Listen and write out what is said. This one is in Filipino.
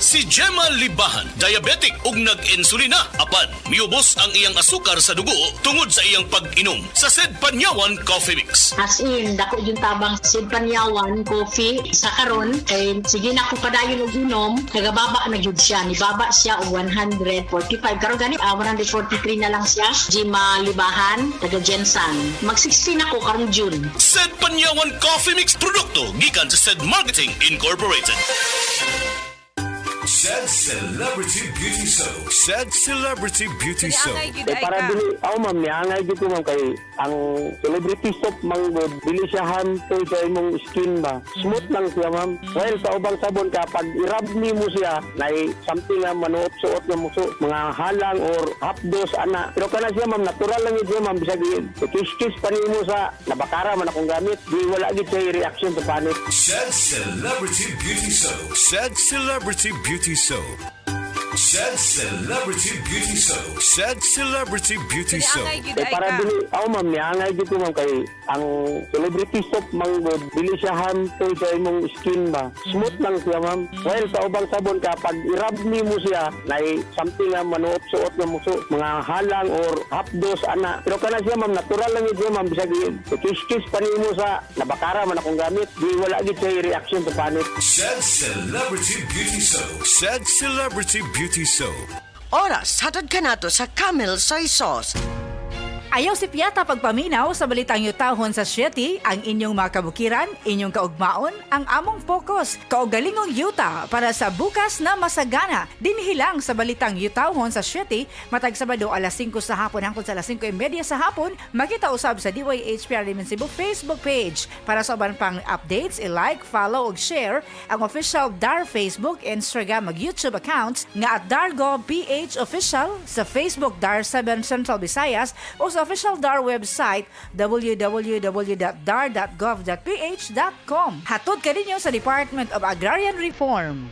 Si Gemma Libahan, diabetic ug nag-insulina. Apan, miubos ang iyang asukar sa dugo tungod sa iyang pag-inom sa Sed Panyawan Coffee Mix. As in, dako yung tabang Sid Panyawan coffee sa karon kay sige na ko padayon og inom, nagababa na gyud siya, nibaba siya og 145 karon gani 143 na lang siya. Gemma Libahan, taga Jensan. Mag-16 ako karong June. Sed Panyawan Coffee Mix produkto gikan sa Sed Marketing Incorporated. Sed Celebrity Beauty Soap. Sed Celebrity Beauty Soap. Para dili ma'am niangay gid ko ma'am kay ang celebrity soap manggod dili siya hamtol sa imong skin ba. Smooth lang siya ma'am. While sa ubang sabon kapag i-rub mo siya nay something nga manuot-suot nga muso mga halang or hapdos ana. Pero kana siya ma'am natural lang gid siya ma'am bisag kiss-kiss pa nimo sa nabakara man akong gamit. Di wala gid siya reaction sa panit. Sed Celebrity Beauty Soap. Sed Celebrity Beauty Soap. Sed Celebrity Beauty Soap. Sed Celebrity Beauty Soap. Para dili ma'am niangay gid ko ma'am kay ang celebrity soap manggod dili siya hamtol sa imong skin ba. Smooth lang siya ma'am. While sa ubang sabon kapag i-rub mo siya nay something nga manuot-suot nga muso mga halang or hapdos ana. Pero kana siya ma'am natural lang gid siya ma'am bisag kiss-kiss pa nimo sa nabakara man akong gamit. Di wala gid siya reaction sa panit. Sed Celebrity Beauty Soap. Sed Celebrity Beauty Soap. Oras, hatod ka nato sa Camel Soy Sauce. Ayaw si Piata pagpaminaw sa balitang yutahon sa Sieti, ang inyong mga kabukiran, inyong kaugmaon, ang among focus, kaugalingong yuta para sa bukas na masagana. Dinhilang sa balitang yutahon sa Sieti, matag Sabado alas 5 sa hapon hangtod sa alas 5:30 sa hapon, makita usab sa DYHPR Limen Cebu Facebook page. Para sa uban pang updates, i-like, follow ug share ang official DAR Facebook, Instagram ug YouTube accounts nga at Dargo PH Official sa Facebook DAR 7 Central Visayas o sa official DAR website www.dar.gov.ph.com. Hatod ka ninyo sa Department of Agrarian Reform.